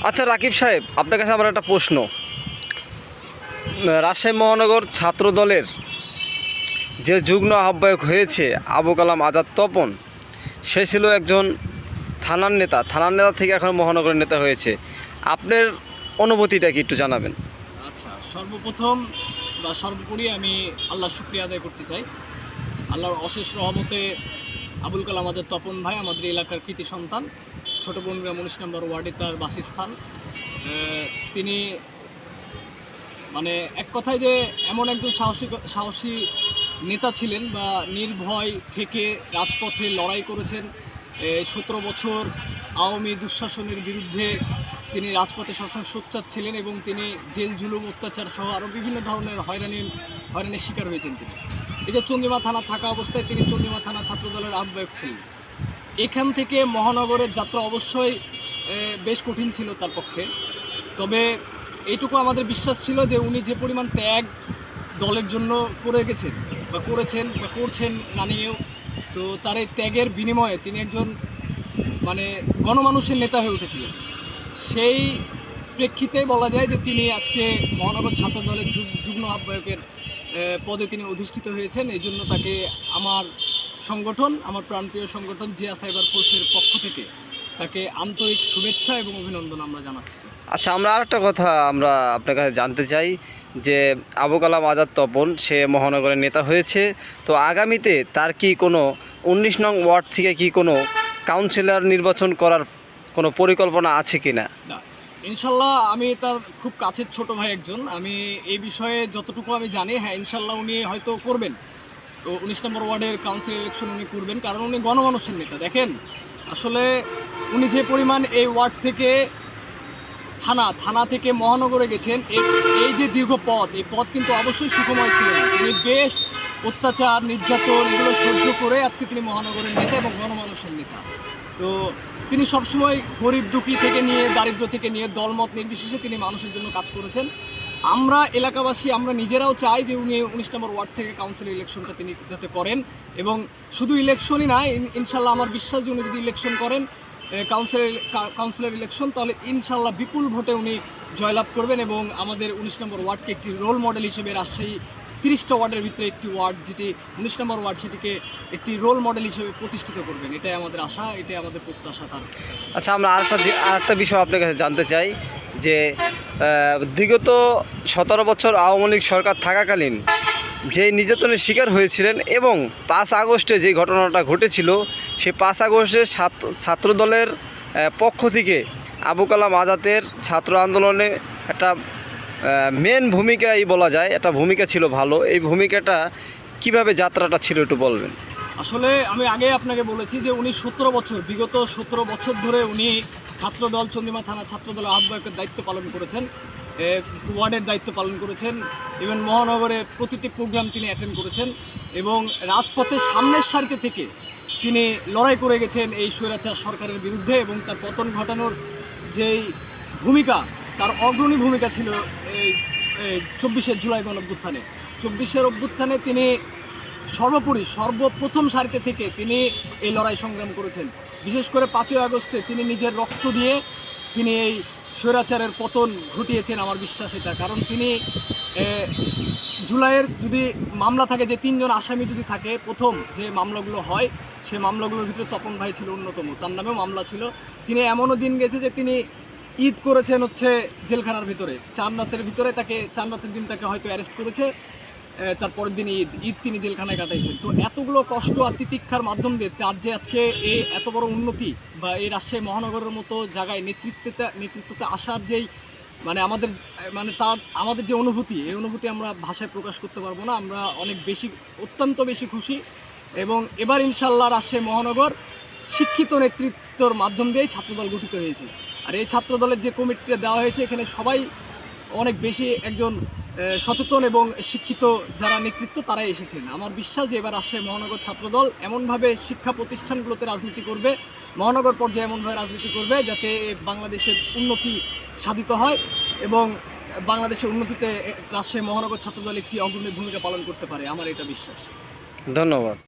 আচ্ছা রাকিব সাহেব, আপনার কাছে আমার একটা প্রশ্ন। রাজশাহী মহানগর ছাত্র দলের যে যুগ্ম আহ্বায়ক হয়েছে আবু কালাম আজাদ তপন, সে ছিল একজন থানার নেতা। থানার নেতা থেকে এখন মহানগরের নেতা হয়েছে। আপনার অনুভূতিটা কি একটু জানাবেন? আচ্ছা, সর্বপ্রথম বা সর্বোপরি আমি আল্লাহর শুকরিয়া আদায় করতে চাই। আল্লাহর অশেষ রহমতে আবুল কালাম আজাদ তপন ভাই আমাদের এলাকার কৃতি সন্তান। ছোটো বনগ্রাম 19 নম্বর ওয়ার্ডে তার বাসস্থান। তিনি মানে এক কথায় যে এমন একজন সাহসী নেতা ছিলেন, বা নির্ভয় থেকে রাজপথে লড়াই করেছেন। 17 বছর আওয়ামী দুঃশাসনের বিরুদ্ধে তিনি রাজপথে সবসময় সোচ্চার ছিলেন, এবং তিনি জেল জুলুম অত্যাচার সহ আরও বিভিন্ন ধরনের হয়রানির শিকার হয়েছেন। তিনি এই যে চন্দ্রিমা থানা থাকা অবস্থায় তিনি চন্দ্রিমা থানা ছাত্রদলের আহ্বায়ক ছিলেন। এখান থেকে মহানগরের যাত্রা অবশ্যই বেশ কঠিন ছিল তার পক্ষে। তবে এইটুকু আমাদের বিশ্বাস ছিল যে উনি যে পরিমাণ ত্যাগ দলের জন্য করে গেছেন বা করেছেন বা করছেন রানিয়েও, তো তার এই ত্যাগের বিনিময়ে তিনি একজন মানে গণমানুষের নেতা হয়ে উঠেছিলেন। সেই প্রেক্ষিতে বলা যায় যে তিনি আজকে মহানগর ছাত্র দলের যুগ্ম আহ্বায়কের পদে তিনি অধিষ্ঠিত হয়েছেন। এই জন্য তাকে আমার সংগঠন, আমার প্রাণপ্রিয় সংগঠন জিয়া সাইবার ফোর্সের পক্ষ থেকে তাকে আন্তরিক শুভেচ্ছা এবং অভিনন্দন আমরা জানাচ্ছি। আচ্ছা, আমরা আরেকটা কথা আমরা আপনার কাছে জানতে চাই যে আবু কালাম আজাদ তপন সে মহানগরের নেতা হয়েছে, তো আগামীতে তার কি কোনো 19 নং ওয়ার্ড থেকে কি কোনো কাউন্সিলর নির্বাচন করার কোনো পরিকল্পনা আছে কি না? ইনশাল্লাহ আমি তার খুব কাছের ছোট ভাই একজন। আমি এই বিষয়ে যতটুকু আমি জানি, হ্যাঁ ইনশাল্লাহ উনি হয়তো করবেন। তো 19 নম্বর ওয়ার্ডের কাউন্সিল ইলেকশন উনি করবেন, কারণ উনি গণমানুষের নেতা। দেখেন, আসলে উনি যে পরিমাণ এই ওয়ার্ড থেকে থানা থেকে মহানগরে গেছেন, এই যে দীর্ঘ পথ, এই পথ কিন্তু অবশ্যই সুখময় ছিল না। তিনি বেশ অত্যাচার, নির্যাতন এগুলো সহ্য করে আজকে তিনি মহানগরের নেতা এবং গণমানুষের নেতা। তো তিনি সবসময় গরিব দুঃখী থেকে নিয়ে, দারিদ্র থেকে নিয়ে, দলমত নির্বিশেষে তিনি মানুষের জন্য কাজ করেছেন। আমরা এলাকাবাসী, আমরা নিজেরাও চাই যে উনি 19 নম্বর ওয়ার্ড থেকে কাউন্সিলর ইলেকশনটা তিনি যাতে করেন, এবং শুধু ইলেকশনই না, ইনশাল্লাহ আমার বিশ্বাস যে উনি যদি ইলেকশন করেন, কাউন্সিলর ইলেকশন, তাহলে ইনশাল্লাহ বিপুল ভোটে উনি জয়লাভ করবেন, এবং আমাদের 19 নম্বর ওয়ার্ডকে একটি রোল মডেল হিসেবে, রাজশাহী 30টা ওয়ার্ডের ভিতরে একটি ওয়ার্ড যেটি 19 নম্বর ওয়ার্ড, সেটিকে একটি রোল মডেল হিসেবে প্রতিষ্ঠিত করবেন। এটাই আমাদের আশা, এটাই আমাদের প্রত্যাশা তার। আচ্ছা, আমরা আরেকটা বিষয় আপনার কাছে জানতে চাই যে বিগত 17 বছর আওয়ামী লীগ সরকার থাকাকালীন যে নির্যাতনের শিকার হয়েছিলেন, এবং 5 আগস্টে যে ঘটনাটা ঘটেছিল, সেই 5 আগস্টে ছাত্র দলের পক্ষ থেকে আবু কালাম আজাদের ছাত্র আন্দোলনে একটা মেন ভূমিকাই বলা যায়, একটা ভূমিকা ছিল ভালো। এই ভূমিকাটা কিভাবে যাত্রাটা ছিল একটু বলবেন? আসলে আমি আগে আপনাকে বলেছি যে উনি বিগত 17 বছর ধরে উনি ছাত্রদল, চন্দ্রিমা থানা ছাত্রদলের আহ্বায়কের দায়িত্ব পালন করেছেন, ওয়ার্ডের দায়িত্ব পালন করেছেন, ইভেন মহানগরে প্রতিটি প্রোগ্রাম তিনি অ্যাটেন্ড করেছেন, এবং রাজপথের সামনের সারিতে থেকে তিনি লড়াই করে গেছেন এই স্বৈরাচার সরকারের বিরুদ্ধে, এবং তার পতন ঘটানোর যেই ভূমিকা, তার অগ্রণী ভূমিকা ছিল এই 24শে জুলাই গণঅভ্যুত্থানে। 24শের অভ্যুত্থানে তিনি সর্বপ্রথম সারিতে থেকে তিনি এই লড়াই সংগ্রাম করেছেন। বিশেষ করে 5ই আগস্টে তিনি নিজের রক্ত দিয়ে তিনি এই স্বৈরাচারের পতন ঘটিয়েছেন। আমার বিশ্বাস এটা, কারণ তিনি জুলাইয়ের যদি মামলা থাকে, যে 3 জন আসামি যদি থাকে, প্রথম যে মামলাগুলো হয়, সে মামলাগুলোর ভিতরে তপন ভাই ছিল অন্যতম, তার নামেও মামলা ছিল। তিনি এমনও দিন গেছে যে তিনি ঈদ করেছেন হচ্ছে জেলখানার ভিতরে, 4 রাতের ভিতরে, 4 রাতের দিন তাকে হয়তো অ্যারেস্ট করেছে, তারপরের দিন ঈদ তিনি জেলখানায় কাটাইছেন। তো এতগুলো কষ্ট আর তিতিক্ষার মাধ্যম দিয়ে তার যে আজকে এই এত বড় উন্নতি, বা এই রাজশাহী মহানগরের মতো জায়গায় নেতৃত্বতে আসার যেই আমাদের যে অনুভূতি, এই অনুভূতি আমরা ভাষায় প্রকাশ করতে পারবো না। আমরা অত্যন্ত বেশি খুশি, এবং এবার ইনশাল্লাহ রাজশাহী মহানগর শিক্ষিত নেতৃত্বর মাধ্যম দিয়েই ছাত্রদল গঠিত হয়েছে। আর এই ছাত্রদলের যে কমিটিটা দেওয়া হয়েছে, এখানে সবাই অনেক বেশি একজন সচেতন এবং শিক্ষিত যারা নেতৃত্ব, তারাই এসেছেন। আমার বিশ্বাস যে এবার রাজশাহী মহানগর ছাত্রদল এমনভাবে শিক্ষা প্রতিষ্ঠানগুলোতে রাজনীতি করবে, মহানগর পর্যায়ে এমনভাবে রাজনীতি করবে যাতে বাংলাদেশের উন্নতি সাধিত হয়, এবং বাংলাদেশের উন্নতিতে রাজশাহী মহানগর ছাত্রদল একটি অগ্রণী ভূমিকা পালন করতে পারে। আমার এটা বিশ্বাস। ধন্যবাদ।